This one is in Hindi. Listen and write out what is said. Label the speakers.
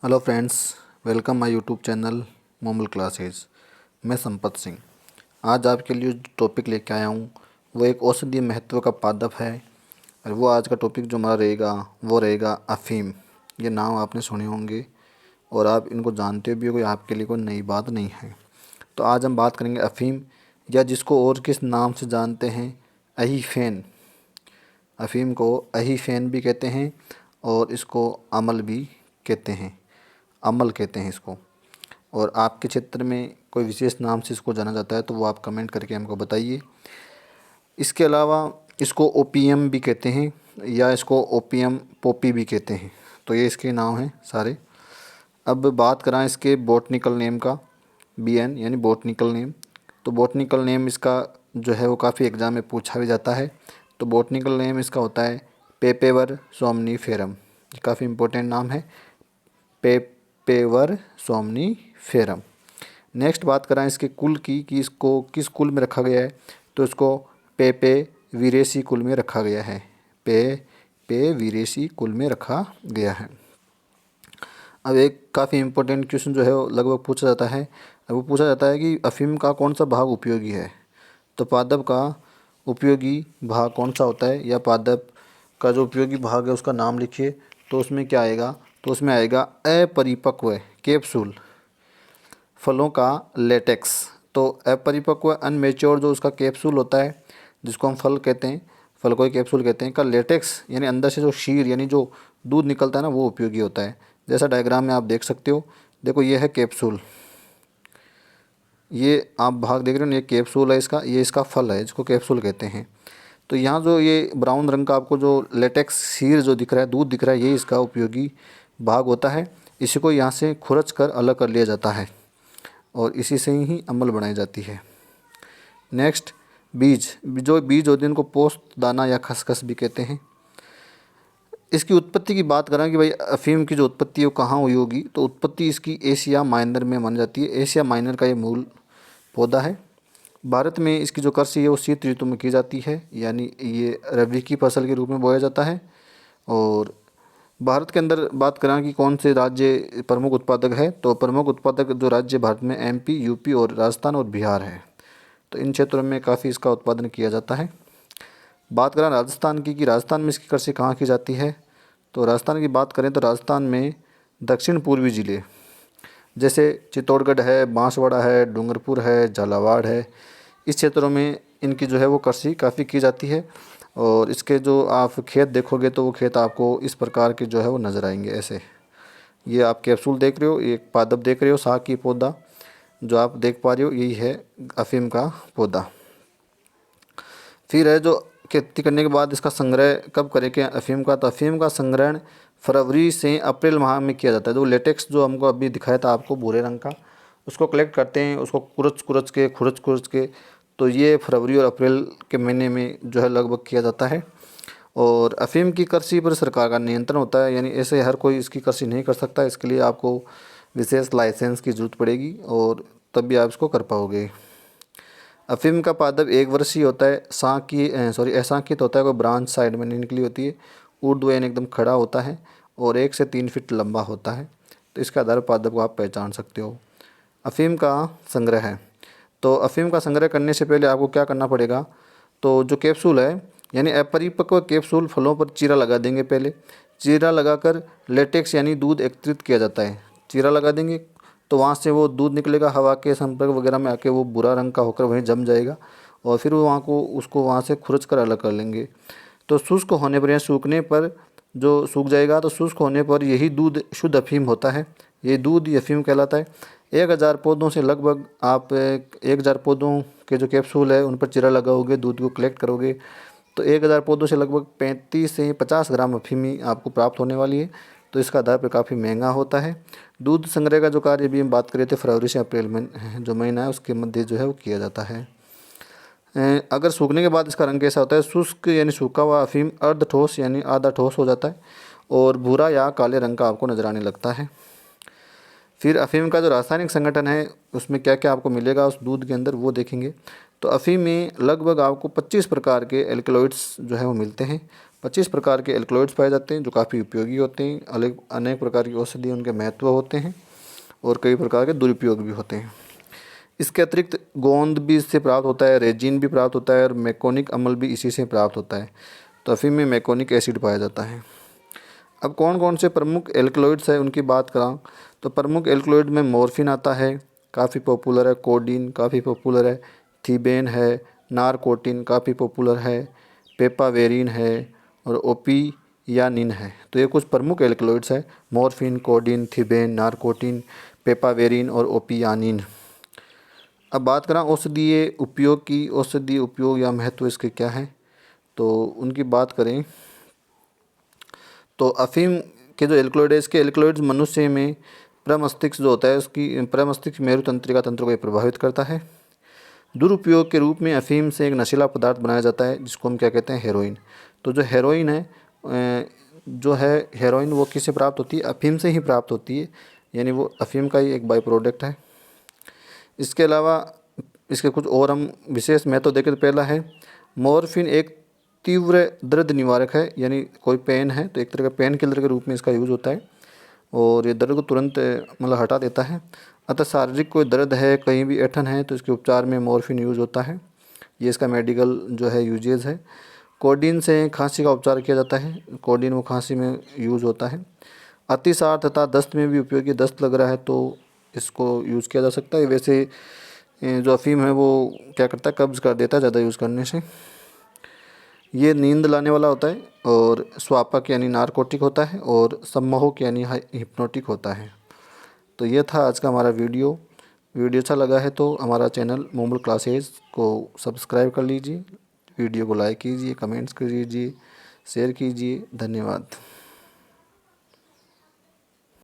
Speaker 1: Hello friends, welcome my YouTube channel Momal classes. मैं संपत सिंह। आज आपके लिए जो टॉपिक लेके आया हूँ वो एक औषधीय महत्व का पादप है। और वो आज का टॉपिक जो हमारा रहेगा वो रहेगा अफ़ीम। ये नाम आपने सुने होंगे और आप इनको जानते भी हो, कोई आपके लिए कोई नई बात नहीं है। तो आज हम बात करेंगे अफ़ीम, या जिसको और किस नाम से जानते हैं, अहीफेन। अफ़ीम को अहीफेन भी कहते हैं और इसको अमल भी कहते हैं, अमल कहते हैं इसको। और आपके क्षेत्र में कोई विशेष नाम से इसको जाना जाता है तो वो आप कमेंट करके हमको बताइए। इसके अलावा इसको ओपीएम भी कहते हैं या इसको ओपीएम पोपी भी कहते हैं। तो ये इसके नाम हैं सारे। अब बात करें इसके बॉटनिकल नेम का, बीएन यानी बॉटनिकल नेम। तो बॉटनिकल नेम इसका जो है वो काफ़ी एग्ज़ाम में पूछा भी जाता है। तो बॉटनिकल नेम इसका होता है पेपेवर सोमनीफेरम। ये काफ़ी इम्पोर्टेंट नाम है, पेपेवर सोमनीफेरम। नेक्स्ट बात करें इसके कुल की कि इसको किस कुल में रखा गया है, तो इसको पेपे वीरेसी कुल में रखा गया है। पे वीरेसी कुल में रखा गया है। अब एक काफ़ी इम्पोर्टेंट क्वेश्चन जो है वो लगभग पूछा जाता है। वो पूछा जाता है कि अफ़ीम का कौन सा भाग उपयोगी है। तो पादप का उपयोगी भाग कौन सा होता है, या पादप का जो उपयोगी भाग है उसका नाम लिखिए। तो उसमें क्या आएगा, तो उसमें आएगा अपरिपक्व कैप्सूल फलों का लेटेक्स। तो अपरिपक्व अनमेच्योर जो उसका कैप्सूल होता है, जिसको हम फल कहते हैं, फल को ही कैप्सूल कहते हैं, का लेटेक्स यानी अंदर से जो शीर यानी जो दूध निकलता है ना, वो उपयोगी होता है। जैसा डायग्राम में आप देख सकते हो, देखो ये है कैप्सूल, ये आप भाग देख रहे हो ना, ये कैप्सूल है इसका, ये इसका फल है जिसको कैप्सूल कहते हैं। तो यहाँ जो ये ब्राउन रंग का आपको जो लेटेक्स शीर जो दिख रहा है, दूध दिख रहा है, ये इसका उपयोगी भाग होता है। इसी को यहाँ से खुरच कर अलग कर लिया जाता है और इसी से ही अम्ल बनाई जाती है। नेक्स्ट बीज, जो बीज होते हैं उनको पोस्त दाना या खसखस भी कहते हैं। इसकी उत्पत्ति की बात करें कि भाई अफ़ीम की जो उत्पत्ति है वो कहाँ हुई होगी, तो उत्पत्ति इसकी एशिया माइनर में मानी जाती है। एशिया माइनर का ये मूल पौधा है। भारत में इसकी जो कृषि है वो शीत ऋतु में की जाती है, यानी ये रबी की फसल के रूप में बोया जाता है। और भारत के अंदर बात करें कि कौन से राज्य प्रमुख उत्पादक है, तो प्रमुख उत्पादक जो राज्य भारत में एमपी, यूपी और राजस्थान और बिहार है। तो इन क्षेत्रों में काफ़ी इसका उत्पादन किया जाता है। बात करें राजस्थान की कि राजस्थान में इसकी कृषि कहाँ की जाती है, तो राजस्थान की बात करें तो राजस्थान में दक्षिण पूर्वी ज़िले जैसे चित्तौड़गढ़ है, बांसवाड़ा है, डूंगरपुर है, झालावाड़ है, इस क्षेत्रों में इनकी जो है वो कृषि काफ़ी की जाती है। और इसके जो आप खेत देखोगे तो वो खेत आपको इस प्रकार के जो है वो नज़र आएंगे ऐसे। ये आप कैप्सूल देख रहे हो, एक पादप देख रहे हो, साग की पौधा जो आप देख पा रहे हो, यही है अफ़ीम का पौधा। फिर है जो खेती करने के बाद इसका संग्रह कब करें क्या अफ़ीम का, तो अफ़ीम का संग्रहण फरवरी से अप्रैल माह में किया जाता है। जो लेटेक्स जो हमको अभी दिखाया था आपको भूरे रंग का, उसको कलेक्ट करते हैं, उसको खुरच के तो ये फरवरी और अप्रैल के महीने में जो है लगभग किया जाता है। और अफ़ीम की कृषि पर सरकार का नियंत्रण होता है, यानी ऐसे हर कोई इसकी कृषि नहीं कर सकता। इसके लिए आपको विशेष लाइसेंस की ज़रूरत पड़ेगी और तब भी आप इसको कर पाओगे। अफ़ीम का पादप एक वर्षीय होता है, अशांकित होता है, कोई ब्रांच साइड में नहीं निकली होती है, ऊर्ध्व एकदम खड़ा होता है और 1 से 3 फीट लंबा होता है। तो इसके आधार पर पादप को आप पहचान सकते हो। अफ़ीम का संग्रह है, तो अफ़ीम का संग्रह करने से पहले आपको क्या करना पड़ेगा, तो जो कैप्सूल है यानी अपरिपक्व कैप्सूल फलों पर चीरा लगा देंगे। पहले चीरा लगाकर लेटेक्स यानी दूध एकत्रित किया जाता है। चीरा लगा देंगे तो वहाँ से वो दूध निकलेगा, हवा के संपर्क वगैरह में आके वो भूरा रंग का होकर वहीं जम जाएगा और फिर वो वहाँ को उसको वहाँ से खुरच कर अलग कर लेंगे। तो शुष्क होने पर या सूखने पर जो सूख जाएगा, तो शुष्क होने पर यही दूध शुद्ध अफ़ीम होता है। ये दूध ही अफ़ीम कहलाता है। 1000 पौधों से लगभग आप 1000 पौधों के जो कैप्सूल है उन पर चीरा लगाओगे, दूध को कलेक्ट करोगे, तो 1000 पौधों से लगभग 35 से 50 ग्राम अफ़ीमी आपको प्राप्त होने वाली है। तो इसका आधार पर काफ़ी महंगा होता है। दूध संग्रह का जो कार्य भी हम बात करें थे फरवरी से अप्रैल में जो महीना है उसके मध्य जो है वो किया जाता है। अगर सूखने के बाद इसका रंग कैसा होता है, शुष्क यानी सूखा हुआ अफ़ीम अर्ध ठोस यानी आधा ठोस हो जाता है और भूरा या काले रंग का आपको नजर आने लगता है। फिर अफ़ीम का जो रासायनिक संगठन है उसमें क्या क्या आपको मिलेगा उस दूध के अंदर वो देखेंगे। तो अफ़ीम में लगभग आपको 25 प्रकार के एल्कलॉइड्स जो है वो मिलते हैं। 25 प्रकार के एल्कलॉइड्स पाए जाते हैं जो काफ़ी उपयोगी होते हैं। अलग अनेक प्रकार की औषधि उनके महत्व होते हैं और कई प्रकार के दुरुपयोग भी होते हैं। इसके अतिरिक्त गोंद भी इससे प्राप्त होता है, रेजिन भी प्राप्त होता है और मैकोनिक अम्ल भी इसी से प्राप्त होता है। तो अफीम में मैकोनिक एसिड पाया जाता है। अब कौन कौन से प्रमुख एल्कलॉइड्स है उनकी बात करा तो प्रमुख एल्कलॉइड में मॉर्फिन आता है, काफ़ी पॉपुलर है। कोडीन काफ़ी पॉपुलर है। थीबेन है। नारकोटिन काफ़ी पॉपुलर है। पेपावेरिन है और ओपियानिन है। तो ये कुछ प्रमुख एल्कलॉइड्स है, मॉर्फिन, कोडीन, थीबेन, नारकोटिन, पेपावेरिन और ओपियानिन। अब बात करें औषधीय उपयोग की। औषधीय उपयोग या महत्व इसके क्या है, तो उनकी बात करें तो अफीम के जो एल्कलॉइड है, इसके एल्कलॉइड्स मनुष्य में प्रमस्तिष्क जो होता है उसकी प्रमस्तिष्क मेरुतंत्रिका तंत्र को ये प्रभावित करता है। दुरुपयोग के रूप में अफीम से एक नशीला पदार्थ बनाया जाता है जिसको हम क्या कहते हैं, हेरोइन। तो जो हेरोइन है हेरोइन वो किससे प्राप्त होती है, अफीम से ही प्राप्त होती है, यानी वो अफीम का ही एक बाई प्रोडक्ट है। इसके अलावा इसके कुछ और हम विशेष महत्व देखें तो पहला है मॉर्फिन एक तीव्र दर्द निवारक है, यानी कोई पेन है तो एक तरह का पेन किलर के रूप में इसका यूज़ होता है और ये दर्द को तुरंत मतलब हटा देता है। अतः शारीरिक कोई दर्द है, कहीं भी ऐंठन है तो इसके उपचार में मॉर्फिन यूज़ होता है। ये इसका मेडिकल जो है यूजेज है। कोडीन से खांसी का उपचार किया जाता है। कोडीन वो खांसी में यूज़ होता है। अतिसार तथा दस्त में भी उपयोगी, दस्त लग रहा है तो इसको यूज़ किया जा सकता है। वैसे जो अफीम है वो क्या करता है, कब्ज़ कर देता है ज़्यादा यूज़ करने से। ये नींद लाने वाला होता है और स्वापक यानी नारकोटिक होता है और सम्मोहक यानी हिप्नोटिक होता है। तो ये था आज का हमारा वीडियो। वीडियो अच्छा लगा है तो हमारा चैनल मोमल क्लासेस को सब्सक्राइब कर लीजिए, वीडियो को लाइक कीजिए, कमेंट्स कीजिए, शेयर कीजिए। धन्यवाद।